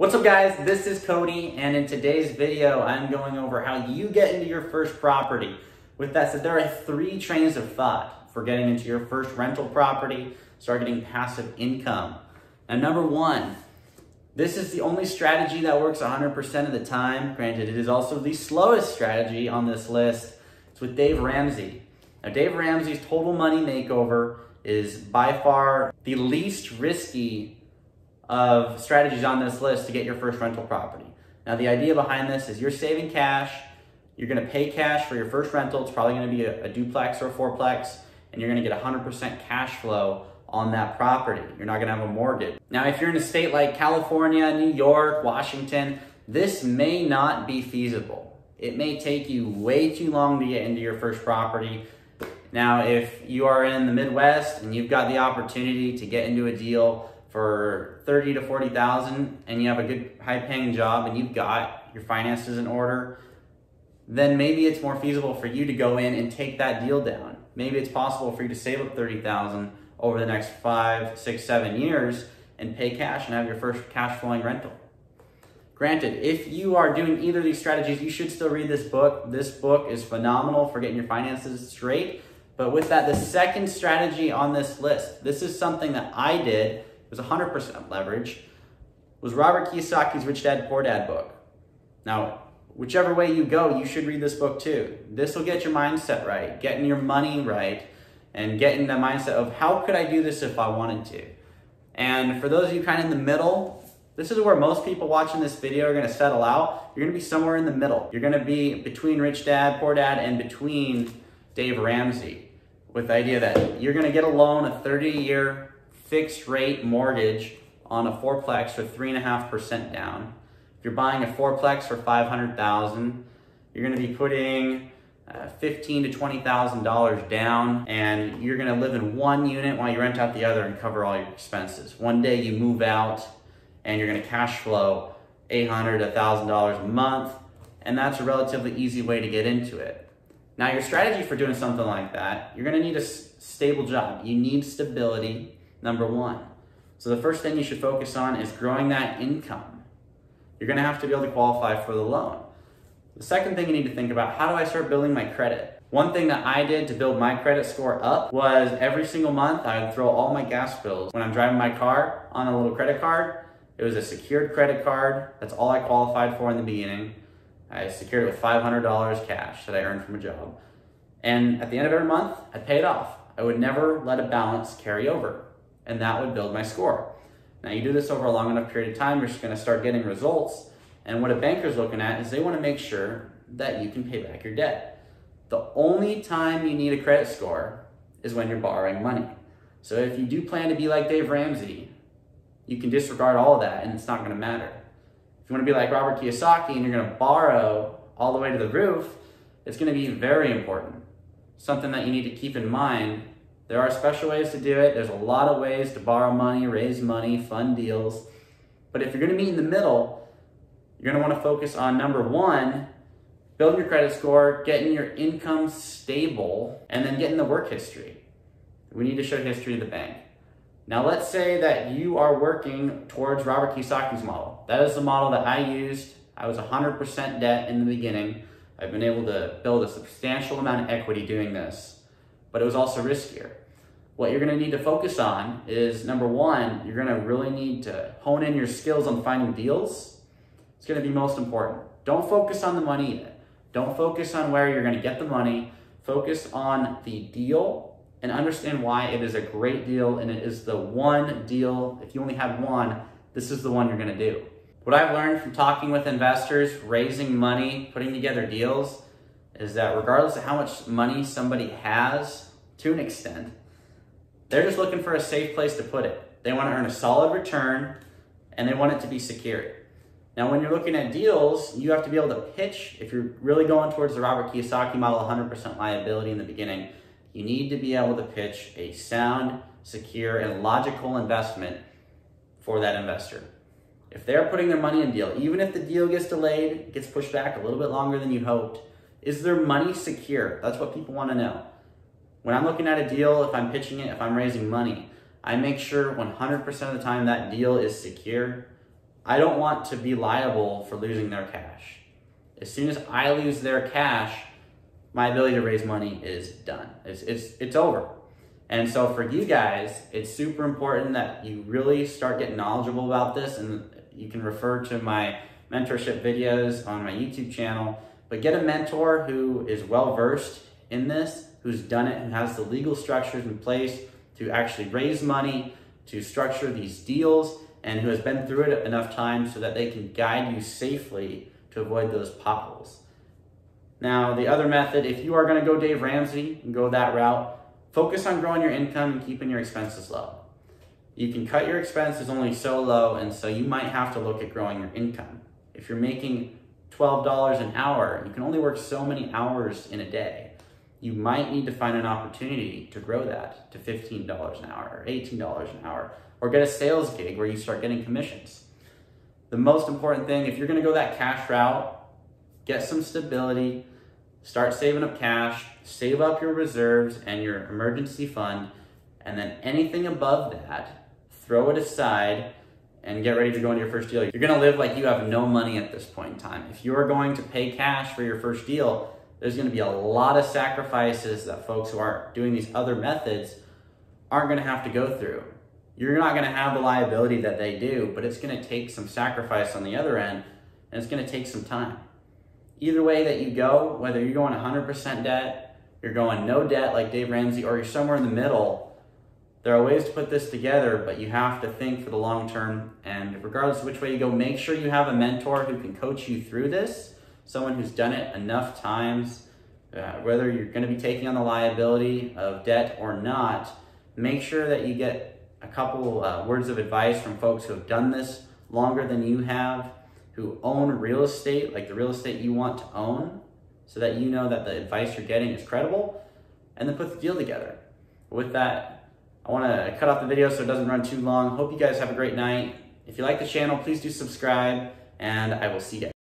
What's up guys, this is Cody, and in today's video, I'm going over how you get into your first property. With that said, there are 3 trains of thought for getting into your first rental property, start getting passive income. Now, number 1, this is the only strategy that works 100% of the time. Granted, it is also the slowest strategy on this list. It's with Dave Ramsey. Now, Dave Ramsey's Total Money Makeover is by far the least risky of strategies on this list to get your first rental property. Now, the idea behind this is you're saving cash, you're gonna pay cash for your first rental. It's probably gonna be a duplex or a fourplex, and you're gonna get 100% cash flow on that property. You're not gonna have a mortgage. Now, if you're in a state like California, New York, Washington, this may not be feasible. It may take you way too long to get into your first property. Now, if you are in the Midwest and you've got the opportunity to get into a deal for $30,000 to $40,000 and you have a good high-paying job and you've got your finances in order, then maybe it's more feasible for you to go in and take that deal down. Maybe it's possible for you to save up $30,000 over the next 5, 6, 7 years and pay cash and have your first cash flowing rental. Granted, if you are doing either of these strategies, you should still read this book. This book is phenomenal for getting your finances straight. But with that, the second strategy on this list, this is something that I did, it was 100% leverage, was Robert Kiyosaki's Rich Dad Poor Dad book. Now, whichever way you go, you should read this book too. This will get your mindset right, getting your money right, and getting the mindset of how could I do this if I wanted to. And for those of you kind of in the middle, this is where most people watching this video are gonna settle out. You're gonna be somewhere in the middle. You're gonna be between Rich Dad, Poor Dad, and between Dave Ramsey, with the idea that you're gonna get a loan, a 30-year fixed rate mortgage on a fourplex with 3.5% down. If you're buying a fourplex for $500,000, you're gonna be putting $15,000 to $20,000 down, and you're gonna live in one unit while you rent out the other and cover all your expenses. One day you move out and you're gonna cash flow $800 to $1,000 a month, and that's a relatively easy way to get into it. Now, your strategy for doing something like that, you're gonna need a stable job. You need stability, number 1. So the first thing you should focus on is growing that income. You're gonna have to be able to qualify for the loan. The second thing you need to think about, how do I start building my credit? One thing that I did to build my credit score up was every single month I would throw all my gas bills when I'm driving my car on a little credit card. It was a secured credit card. That's all I qualified for in the beginning. I secured it with $500 cash that I earned from a job. And at the end of every month, I'd pay it off. I would never let a balance carry over, and that would build my score. Now, you do this over a long enough period of time, you're just gonna start getting results. And what a banker's looking at is they wanna make sure that you can pay back your debt. The only time you need a credit score is when you're borrowing money. So if you do plan to be like Dave Ramsey, you can disregard all of that and it's not gonna matter. If you want to be like Robert Kiyosaki and you're going to borrow all the way to the roof, it's going to be very important. Something that you need to keep in mind. There are special ways to do it. There's a lot of ways to borrow money, raise money, fund deals. But if you're going to meet in the middle, you're going to want to focus on number 1, building your credit score, getting your income stable, and then getting the work history. We need to show history to the bank. Now, let's say that you are working towards Robert Kiyosaki's model. That is the model that I used. I was 100% debt in the beginning. I've been able to build a substantial amount of equity doing this, but it was also riskier. What you're gonna need to focus on is, number 1, you're gonna really need to hone in your skills on finding deals. It's gonna be most important. Don't focus on the money yet. Don't focus on where you're gonna get the money. Focus on the deal and understand why it is a great deal, and it is the one deal. If you only have one, this is the one you're gonna do. What I've learned from talking with investors, raising money, putting together deals, is that regardless of how much money somebody has, to an extent, they're just looking for a safe place to put it. They wanna earn a solid return, and they want it to be secured. Now, when you're looking at deals, you have to be able to pitch. If you're really going towards the Robert Kiyosaki model, 100% liability in the beginning, you need to be able to pitch a sound, secure, and logical investment for that investor. If they're putting their money in a deal, even if the deal gets delayed, gets pushed back a little bit longer than you hoped, is their money secure? That's what people want to know. When I'm looking at a deal, if I'm pitching it, if I'm raising money, I make sure 100% of the time that deal is secure. I don't want to be liable for losing their cash. As soon as I lose their cash, my ability to raise money is done. It's over. And so for you guys, it's super important that you really start getting knowledgeable about this, and you can refer to my mentorship videos on my YouTube channel, but get a mentor who is well-versed in this, who's done it, and has the legal structures in place to actually raise money, to structure these deals, and who has been through it enough times so that they can guide you safely to avoid those potholes. Now, the other method, if you are going to go Dave Ramsey and go that route, focus on growing your income and keeping your expenses low. You can cut your expenses only so low, and so you might have to look at growing your income. If you're making $12 an hour, you can only work so many hours in a day. You might need to find an opportunity to grow that to $15 an hour or $18 an hour, or get a sales gig where you start getting commissions. The most important thing, if you're going to go that cash route, get some stability, start saving up cash, save up your reserves and your emergency fund, and then anything above that, throw it aside and get ready to go into your first deal. You're gonna live like you have no money at this point in time. If you're going to pay cash for your first deal, there's gonna be a lot of sacrifices that folks who aren't doing these other methods aren't gonna have to go through. You're not gonna have the liability that they do, but it's gonna take some sacrifice on the other end, and it's gonna take some time. Either way that you go, whether you're going 100% debt, you're going no debt like Dave Ramsey, or you're somewhere in the middle, there are ways to put this together, but you have to think for the long term. And regardless of which way you go, make sure you have a mentor who can coach you through this, someone who's done it enough times, whether you're going to be taking on the liability of debt or not. Make sure that you get a couple words of advice from folks who have done this longer than you have, who own real estate, like the real estate you want to own, so that you know that the advice you're getting is credible, and then put the deal together. With that, I want to cut off the video so it doesn't run too long. Hope you guys have a great night. If you like the channel, please do subscribe, and I will see you guys.